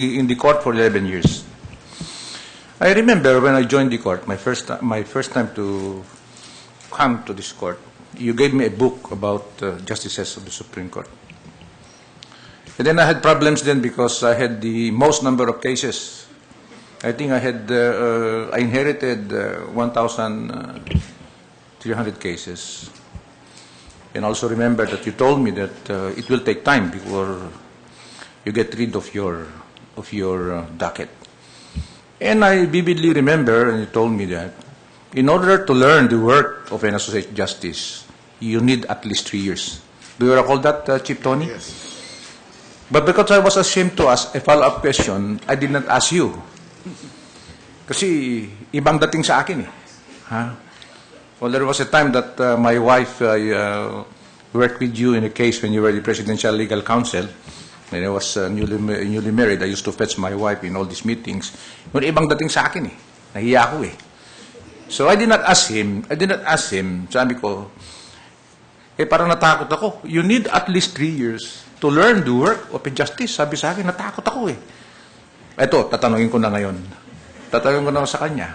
in the court for 11 years. I remember when I joined the court, my first time to come to this court, you gave me a book about justices of the Supreme Court. And then I had problems then because I had the most number of cases. I think I inherited 1,300 cases. And also remember that you told me that it will take time before you get rid of your docket. And I vividly remember, and you told me that, in order to learn the work of an associate justice, you need at least 3 years. Do you recall that, Chief Tony? Yes. But because I was ashamed to ask a follow-up question, I did not ask you. Kasi ibang dating sa akin eh. Huh? Well, there was a time that my wife worked with you in a case when you were the Presidential Legal Counsel. When I was newly married, I used to fetch my wife in all these meetings. Yung ibang dating sa akin eh. Nahiya ako eh. So I did not ask him. Sabi ko, parang natakot ako. You need at least 3 years to learn the work of a justice. Sabi sa akin, natakot ako eh. Eto, tatanungin ko na ngayon. Tatanungin ko na sa kanya.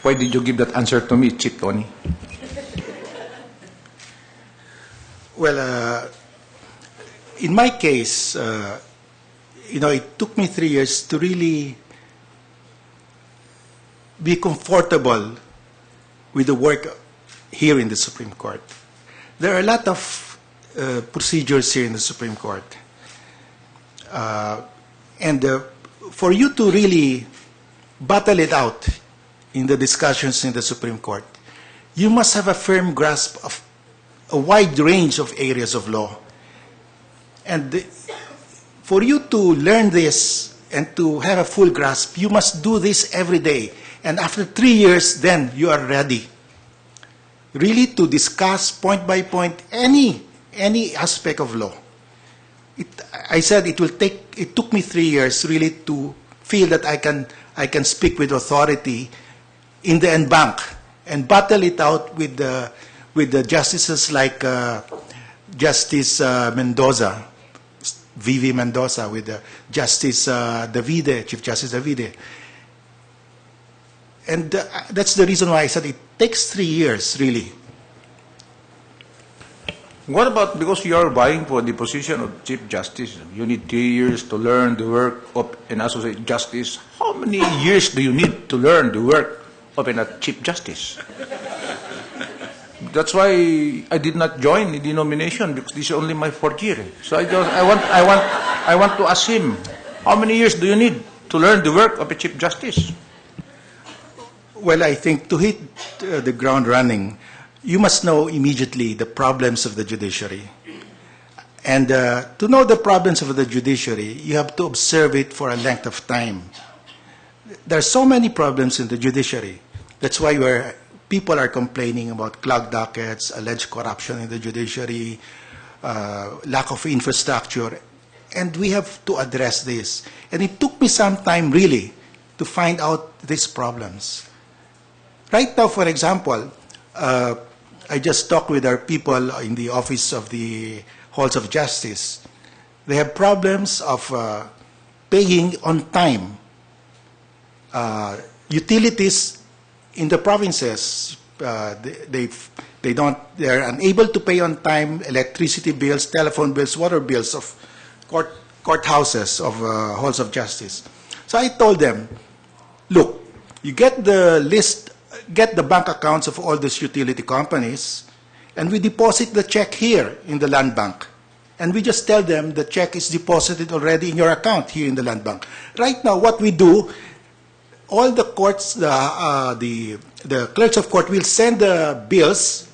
Why did you give that answer to me, Chief Tony? Well, in my case, it took me 3 years to really be comfortable with the work here in the Supreme Court. There are a lot of procedures here in the Supreme Court. And for you to really battle it out in the discussions in the Supreme Court, you must have a firm grasp of a wide range of areas of law. And for you to learn this and to have a full grasp, you must do this every day. And after 3 years, then you are ready, really to discuss point by point any aspect of law. I said it took me 3 years really to feel that I can speak with authority in the en banc and battle it out with the justices like Justice Mendoza, V.V. Mendoza, with Justice Davide, Chief Justice Davide. And that's the reason why I said it takes 3 years, really. What about, because you are vying for the position of Chief Justice, you need 3 years to learn the work of an associate justice. How many years do you need to learn the work of a Chief Justice? That's why I did not join the nomination, because this is only my 4th year. So I want to ask him, how many years do you need to learn the work of a Chief Justice? Well, I think to hit the ground running, you must know immediately the problems of the judiciary. And to know the problems of the judiciary, you have to observe it for a length of time. There are so many problems in the judiciary. That's why people are complaining about clogged dockets, alleged corruption in the judiciary, lack of infrastructure. And we have to address this. And it took me some time, really, to find out these problems. Right now, for example, I just talked with our people in the Office of the Halls of Justice. They have problems of paying on time. Utilities in the provinces, they're unable to pay on time electricity bills, telephone bills, water bills of courthouses, of halls of justice. So I told them, look, you get the list, get the bank accounts of all these utility companies, and we deposit the check here in the land bank. And we just tell them the check is deposited already in your account here in the land bank. Right now, what we do, all the courts, the clerks of court will send the bills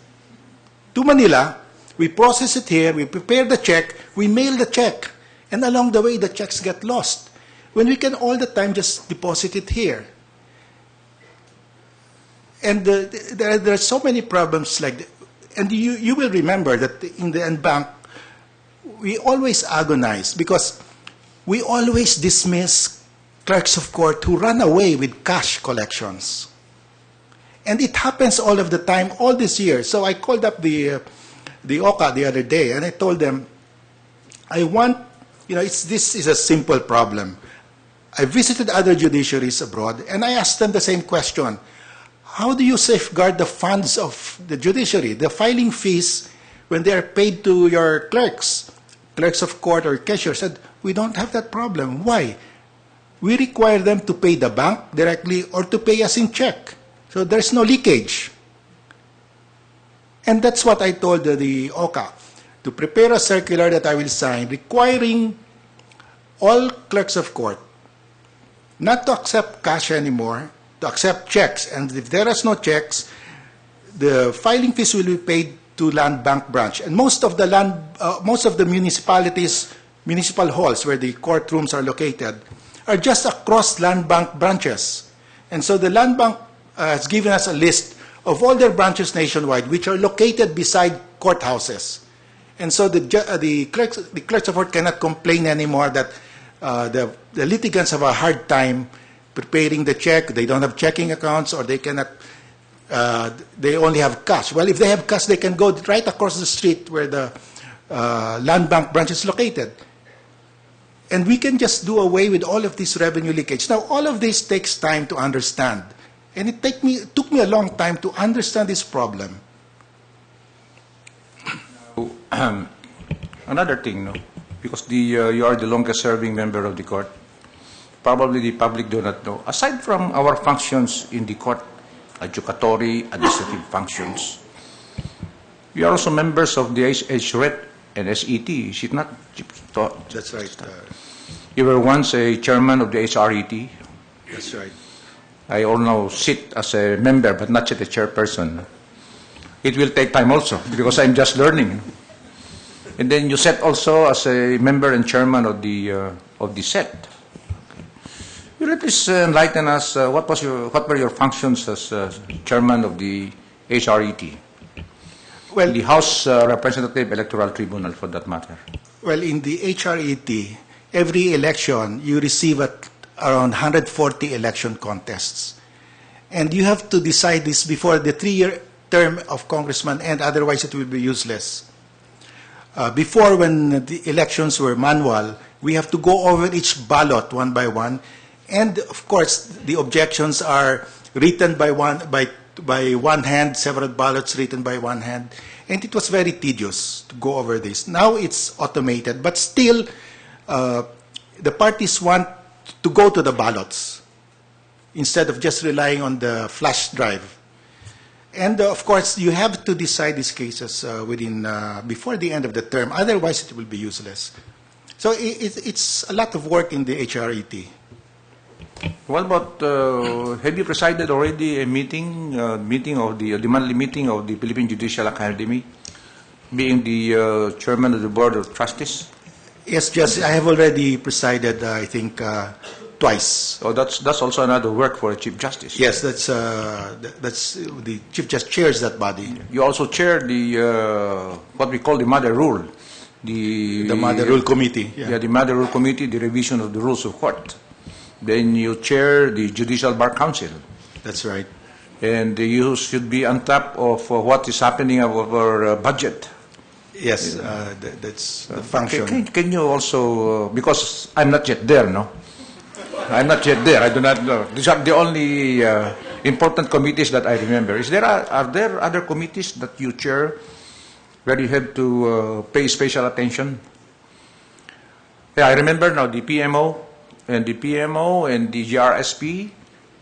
to Manila. We process it here, we prepare the check, we mail the check, and along the way, the checks get lost. When we can all the time just deposit it here. And there are so many problems like that. And you will remember that in the en banc, we always agonize because we always dismiss clerks of court who run away with cash collections. And it happens all of the time, all this year. So I called up the OCA the other day, and I told them, I want this is a simple problem. I visited other judiciaries abroad, and I asked them the same question. How do you safeguard the funds of the judiciary, the filing fees, when they are paid to your clerks of court or cashiers? Said, we don't have that problem. Why? We require them to pay the bank directly or to pay us in check. So there's no leakage. And that's what I told the OCA, to prepare a circular that I will sign requiring all clerks of court not to accept cash anymore, to accept checks. And if there is no checks, the filing fees will be paid to land bank branch. And most of the municipalities, municipal halls where the courtrooms are located, are just across land bank branches. And so the land bank has given us a list of all their branches nationwide, which are located beside courthouses. And so the clerks of court cannot complain anymore that the litigants have a hard time preparing the check. They don't have checking accounts, or they cannot. They only have cash. Well, if they have cash, they can go right across the street where the land bank branch is located. And we can just do away with all of this revenue leakage. Now, all of this takes time to understand. And it took me a long time to understand this problem. Another thing, no? Because you are the longest serving member of the court, probably the public do not know. Aside from our functions in the court, adjudicatory, administrative functions, we are also members of the HRET and SET. Is it not? That's right. You were once a chairman of the HRET. That's right. I also sit as a member, but not yet a chairperson. It will take time also, because I'm just learning. And then you sat also as a member and chairman of the SET. Will you please enlighten us? What were your functions as chairman of the HRET? Well, the House Representative Electoral Tribunal, for that matter. Well, in the HRET, every election you receive around 140 election contests, and you have to decide this before the 3-year term of congressman, and otherwise it will be useless. Before, when the elections were manual, we have to go over each ballot one by one, and of course the objections are written by one hand, several ballots written by one hand, and it was very tedious to go over this. Now it's automated, but still the parties want to go to the ballots instead of just relying on the flash drive. And of course, you have to decide these cases before the end of the term. Otherwise, it will be useless. So it's a lot of work in the HRET. What about, have you presided already a meeting of the monthly meeting of the Philippine Judicial Academy, being the chairman of the Board of Trustees? Yes, Judge, I have already presided, I think, twice. Oh, that's also another work for a Chief Justice. Yes, that's the Chief Justice chairs that body. You also chair the what we call the Mother Rule. The Mother Rule Committee. Yeah, the Mother Rule Committee, the revision of the rules of court. Then you chair the Judicial Bar Council. That's right. And you should be on top of what is happening of our budget. Yes, that's the function. Can you also, because I'm not yet there, no? I'm not yet there. I do not know. These are the only important committees that I remember. Are there other committees that you chair where you have to pay special attention? Yeah, I remember now the PMO and the GRSP,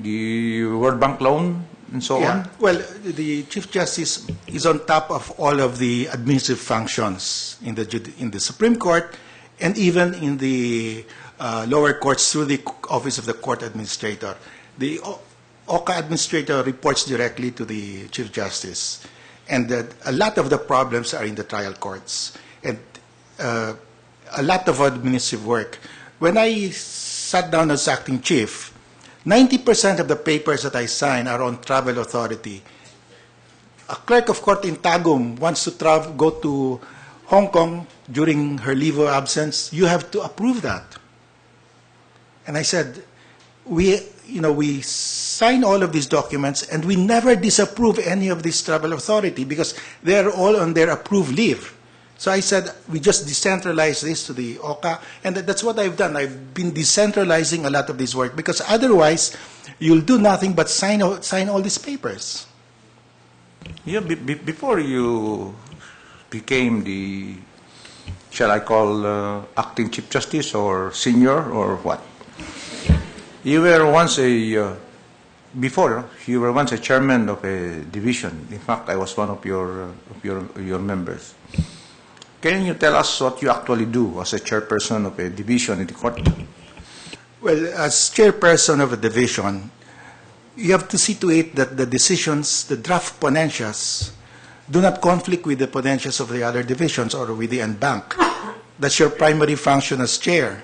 the World Bank loan, and so on. Well, the Chief Justice is on top of all of the administrative functions in the Supreme Court and even in the lower courts through the Office of the Court Administrator. The OCA Administrator reports directly to the Chief Justice, and a lot of the problems are in the trial courts, and a lot of administrative work. When I sat down as acting chief, 90% of the papers that I sign are on travel authority. A clerk of court in Tagum wants to go to Hong Kong during her leave of absence. You have to approve that. And I said, we sign all of these documents and we never disapprove any of this travel authority because they're all on their approved leave. So I said, we just decentralize this to the OCA, and that's what I've done. I've been decentralizing a lot of this work, because otherwise, you'll do nothing but sign all these papers. Yeah, before you became the, shall I call, acting Chief Justice or senior or what? You were once before, you were once a chairman of a division. In fact, I was one of your members. Can you tell us what you actually do as a chairperson of a division in the court? Well, as chairperson of a division, you have to see to it that the decisions, the draft ponencias, do not conflict with the ponencias of the other divisions or with the en banc. That's your primary function as chair.